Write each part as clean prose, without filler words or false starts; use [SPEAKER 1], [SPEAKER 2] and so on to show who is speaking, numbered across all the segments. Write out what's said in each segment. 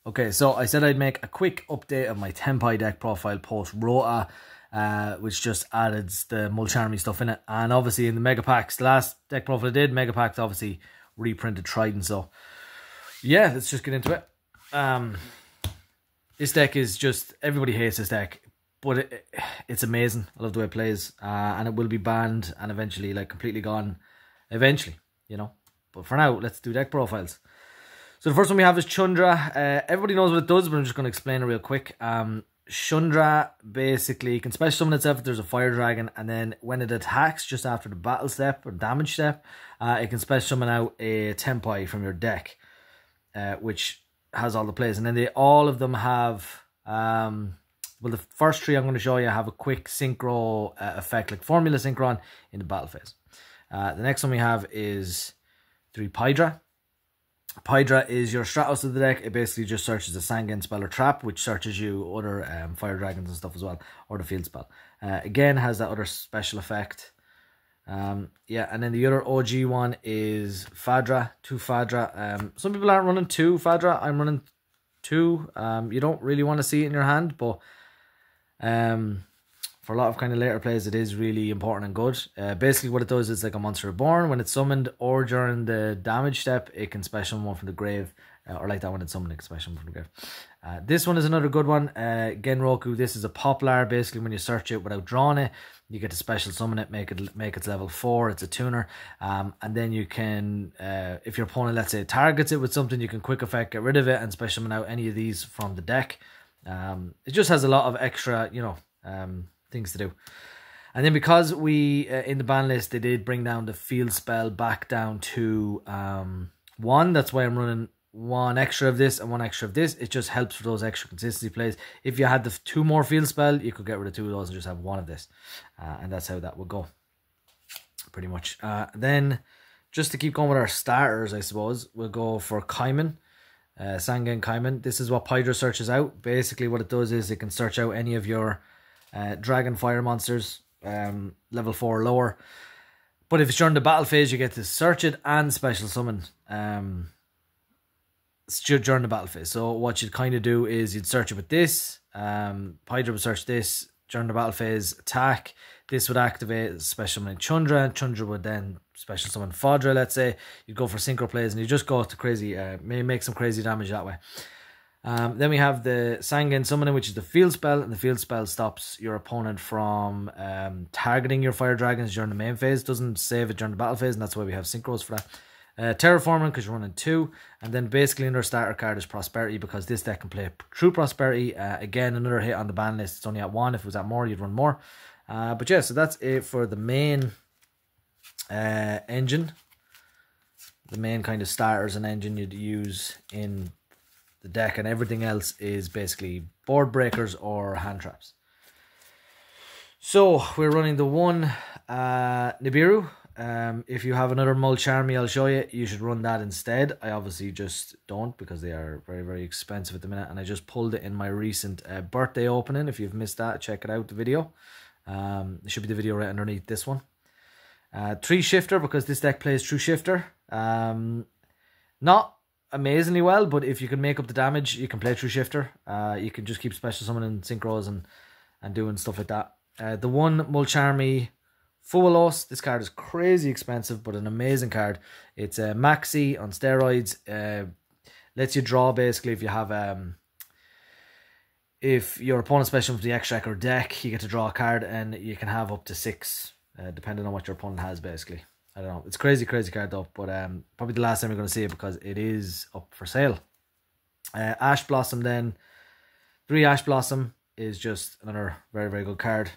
[SPEAKER 1] Okay, so I said I'd make a quick update of my TENPAI deck profile post ROTA, which just added the Mulcharmy stuff in it. And obviously in the Mega Packs, the last deck profile I did, Mega Packs obviously reprinted Trident. So yeah, let's just get into it. This deck is just, everybody hates this deck, but it's amazing. I love the way it plays, and it will be banned and eventually like completely gone eventually, you know. But for now, let's do deck profiles. So the first one we have is Chandra. Everybody knows what it does, but I'm just going to explain it real quick. Chandra basically can special summon itself if there's a fire dragon, and then when it attacks just after the battle step or damage step, it can special summon out a TENPAI from your deck, which has all the plays. And then all of them have, well, the first three I'm going to show you have a quick synchro effect, like formula synchron in the battle phase. The next one we have is 3 Pydra. Pydra is your Stratos of the deck. It basically just searches a Sangen spell or trap, which searches you other fire dragons and stuff as well, or the field spell. Again, has that other special effect. Yeah, and then the other OG one is Fadra, 2 Fadra. Some people aren't running 2 Fadra. I'm running 2. You don't really want to see it in your hand, but for a lot of kind of later plays, it is really important and good. Basically, what it does is like a Monster Reborn. When it's summoned or during the damage step, it can special one from the grave. Or like that when it's summoned, it can special one from the grave. This one is another good one. Genroku, this is a Poplar. Basically, when you search it without drawing it, you get to special summon it, make its level 4. It's a tuner. And then you can, if your opponent, let's say, targets it with something, you can quick effect, get rid of it, and special summon out any of these from the deck. It just has a lot of extra, you know, things to do. And then because we in the ban list, they did bring down the field spell back down to 1. That's why I'm running 1 extra of this and 1 extra of this. It just helps for those extra consistency plays. If you had the 2 more field spell, you could get rid of 2 of those and just have 1 of this, and that's how that would go pretty much. Then just to keep going with our starters, I suppose we'll go for Kaiman. Sangen Kaiman. This is what Pydra searches out. Basically what it does is it can search out any of your dragon fire monsters, level 4 or lower. But if it's during the battle phase, you get to search it and special summon during the battle phase. So what you'd kind of do is you'd search it with this. Pydra would search this during the battle phase, attack. This would activate special summon Chandra. Chandra would then special summon Fadra, let's say. You'd go for synchro plays and you just go to crazy, maybe make some crazy damage that way. Then we have the Sangen Summoning, which is the field spell, and the field spell stops your opponent from targeting your fire dragons during the main phase. Doesn't save it during the battle phase, and that's why we have synchros for that. Terraforming, because you're running 2, and then basically another starter card is Prosperity, because this deck can play True Prosperity. Again, another hit on the ban list. It's only at 1. If it was at more, you'd run more. But yeah, so that's it for the main engine. The main kind of starters and engine you'd use in the deck, and everything else is basically board breakers or hand traps. So we're running the 1 Nibiru. If you have another Mulcharmy, I'll show you. You should run that instead. I obviously just don't, because they are very, very expensive at the minute, and I just pulled it in my recent birthday opening. If you've missed that, check it out, the video. There should be the video right underneath this one. 3 Shifter, because this deck plays True Shifter. Not amazingly well, but if you can make up the damage, you can play True Shifter. You can just keep special summoning synchros and doing stuff like that. The 1 Mulcharmy Fualos, this card is crazy expensive, but an amazing card. It's a maxi on steroids. Lets you draw basically if you have if your opponent special from the extract or deck, you get to draw a card, and you can have up to 6 depending on what your opponent has basically. I don't know. It's crazy card though, but probably the last time you're going to see it, because it is up for sale. Ash Blossom then. 3 Ash Blossom is just another very, very good card.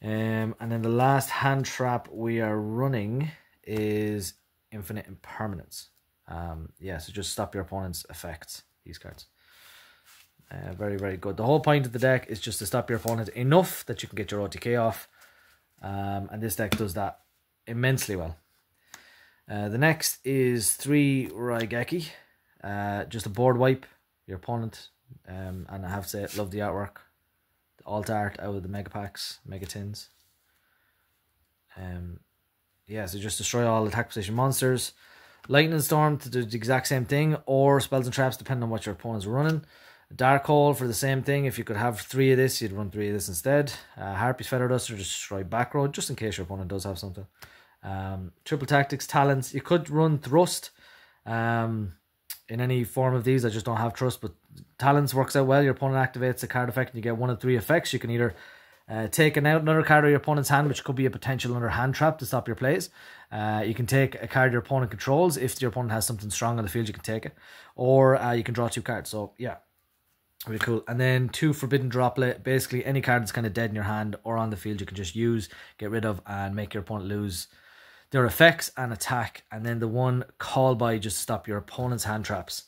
[SPEAKER 1] And then the last hand trap we are running is Infinite Impermanence. Yeah, so just stop your opponent's effects, these cards. Very, very good. The whole point of the deck is just to stop your opponent enough that you can get your OTK off. And this deck does that immensely well. The next is 3 Raigeki. Just a board wipe your opponent. And I have to say, love the artwork. The alt art out of the Mega Packs, Mega Tins. Yeah, so just destroy all attack position monsters. Lightning Storm to do the exact same thing, or Spells and Traps depending on what your opponents are running. Dark Hole for the same thing. If you could have 3 of this, you'd run 3 of this instead. Harpy's Feather Duster, just destroy back row, just in case your opponent does have something. Triple Tactics, Talents. You could run Thrust in any form of these. I just don't have Trust, but Talents works out well. Your opponent activates a card effect and you get 1 of 3 effects. You can either take out another card of your opponent's hand, which could be a potential under hand trap to stop your plays. You can take a card your opponent controls. If your opponent has something strong on the field, you can take it. Or you can draw 2 cards. So, yeah. Really cool. And then 2 Forbidden Droplet. Basically, any card that's kind of dead in your hand or on the field, you can just use, get rid of, and make your opponent lose their effects and attack. And then the 1 Call By, just to stop your opponent's hand traps.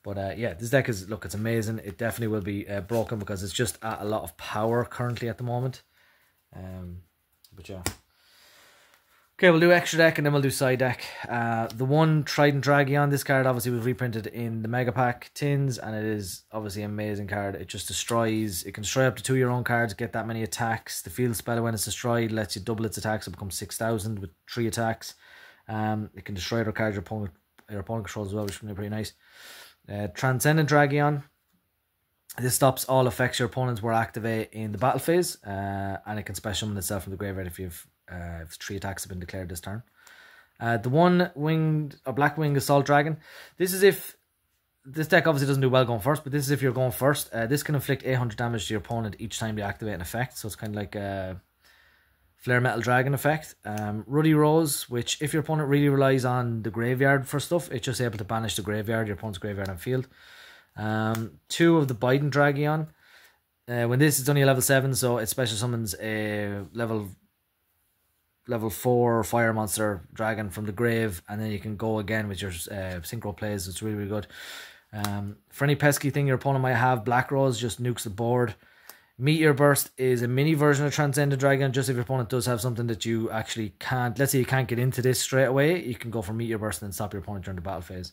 [SPEAKER 1] But yeah, this deck is, look, it's amazing. It definitely will be broken because it's just at a lot of power currently at the moment. But yeah. Okay, we'll do extra deck and then we'll do side deck. The 1 Trident Dragion, this card obviously was reprinted in the Mega Pack tins, and it is obviously an amazing card. It just destroys, it can destroy up to 2 of your own cards, get that many attacks. The field spell, when it's destroyed, lets you double its attacks, so it becomes 6,000 with 3 attacks. It can destroy other cards your opponent controls as well, which is pretty nice. Transcendent Dragion. This stops all effects your opponents were activate in the battle phase, and it can special summon itself from the graveyard if you've if 3 attacks have been declared this turn. The 1 winged or black winged assault dragon. This is if this deck obviously doesn't do well going first, but this is if you're going first. This can inflict 800 damage to your opponent each time they activate an effect, so it's kind of like a Flare Metal Dragon effect. Ruddy Rose, which if your opponent really relies on the graveyard for stuff, it's just able to banish the graveyard, your opponent's graveyard and field. 2 of the Biden Dragion. When this is only a level 7, so it special summons a level 4 fire monster dragon from the grave, and then you can go again with your synchro plays. It's really, really good. For any pesky thing your opponent might have, Black Rose just nukes the board. Meteor Burst is a mini version of Transcendent Dragon. Just if your opponent does have something that you actually can't, let's say you can't get into this straight away, you can go for Meteor Burst and then stop your opponent during the battle phase.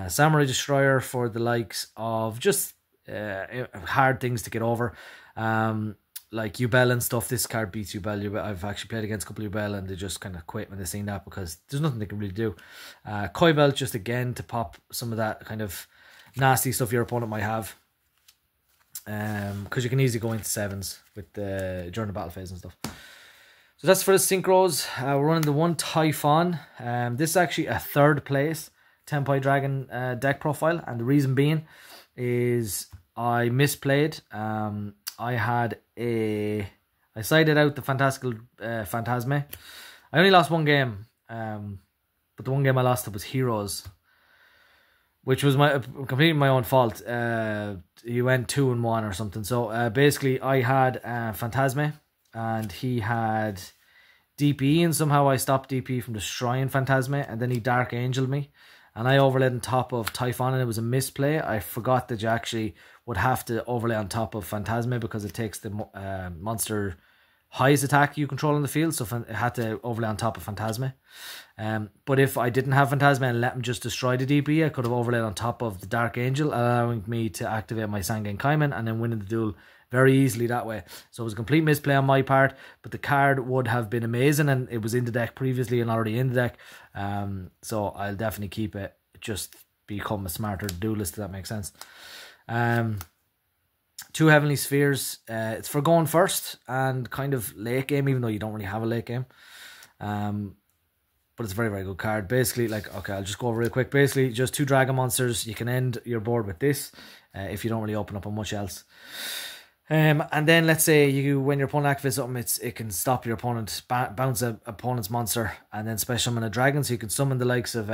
[SPEAKER 1] Samurai Destroyer for the likes of just hard things to get over. Like Ubel and stuff. This card beats Ubel. I've actually played against a couple of Ubel and they just kind of quit when they seen that because there's nothing they can really do. Koi Belt just again to pop some of that kind of nasty stuff your opponent might have. Because you can easily go into 7s with during the battle phase and stuff. So that's for the synchros. We're running the 1 Typhon. This is actually a 3rd place TENPAI Dragon deck profile, and the reason being is I misplayed. I sided out the Fantastical Phantasme. I only lost 1 game, but the 1 game I lost it was Heroes, which was completely my own fault. He went 2-1 or something. So basically I had Phantasme and he had DP, and somehow I stopped DP from destroying Phantasme, and then he Dark Angeled me. And I overlaid on top of Typhon, and it was a misplay. I forgot that you actually would have to overlay on top of Phantasme because it takes the monster highest attack you control on the field. So it had to overlay on top of Phantasme. But if I didn't have Phantasme and let him just destroy the DP, I could have overlaid on top of the Dark Angel, allowing me to activate my Sanguine Kaiman and then winning the duel very easily that way. So it was a complete misplay on my part, but the card would have been amazing, and it was in the deck previously and already in the deck. So I'll definitely keep it. Just become a smarter duelist, if that makes sense. 2 Heavenly Spheres. It's for going first and kind of late game, even though you don't really have a late game. But it's a very, very good card. Basically, like, okay, I'll just go over real quick. Basically, just 2 dragon monsters. You can end your board with this if you don't really open up on much else. And then let's say when your opponent activates something, it can stop your opponent, bounce an opponent's monster, and then special summon a dragon. So you can summon the likes of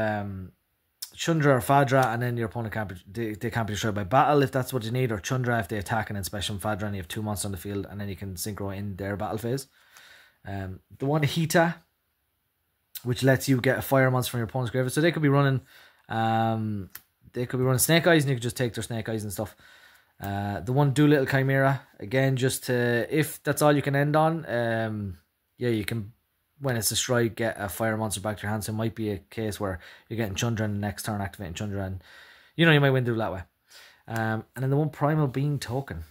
[SPEAKER 1] Chandra or Fadra, and then your opponent can't be destroyed by battle if that's what you need, or Chandra if they attack and then special Fadra, and you have 2 monsters on the field, and then you can synchro in their battle phase. The 1 Hita, which lets you get a fire monster from your opponent's graveyard. So they could be running Snake Eyes, and you could just take their Snake Eyes and stuff. The 1 Doolittle Chimera, again, just to, if that's all you can end on, yeah, you can, when it's destroyed, get a fire monster back to your hand. So it might be a case where you're getting Chandra and the next turn activating Chandra, and you might win through that way. And then the 1 Primal Being Token.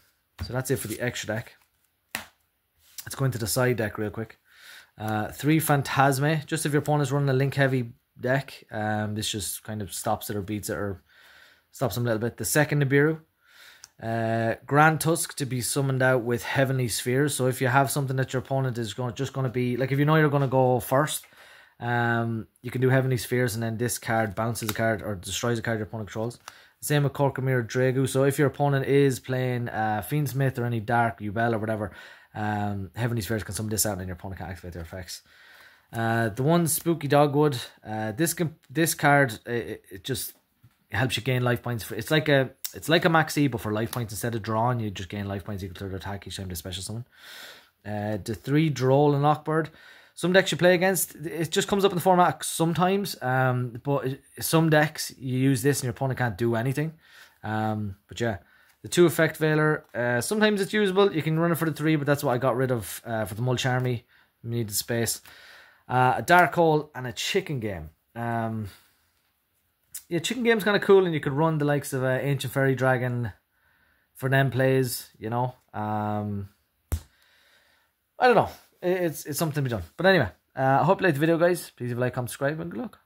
[SPEAKER 1] So that's it for the extra deck. Let's go into the side deck real quick. 3 Phantasme, just if your opponent's running a link heavy deck. This just kind of stops it or beats it or stops them a little bit. The second Nibiru. Grand Tusk to be summoned out with Heavenly Spheres. So if you have something that your opponent is just going to be, like if you know you're going to go first, you can do Heavenly Spheres and then this card bounces a card or destroys a card your opponent controls. Same with Korkamir Dragu. So if your opponent is playing Fiendsmith or any Dark Ubel or whatever, Heavenly Spheres can summon this out and your opponent can activate their effects. The one Spooky Dogwood. This card it just helps you gain life points. It's like a Maxi, but for life points instead of drawing, you just gain life points equal to their attack each time they special summon. The 3 Droll and Lockbird. Some decks you play against, it just comes up in the format sometimes, but some decks you use this and your opponent can't do anything. But yeah, the 2 Effect Veiler, sometimes it's usable. You can run it for the 3, but that's what I got rid of for the Mulch Army. We needed space. A Dark Hole and a Chicken Game. Yeah, Chicken Game's kind of cool, and you could run the likes of Ancient Fairy Dragon for them plays, you know. I don't know. It's something to be done. But anyway, I hope you liked the video, guys. Please leave a like, comment, subscribe, and good luck.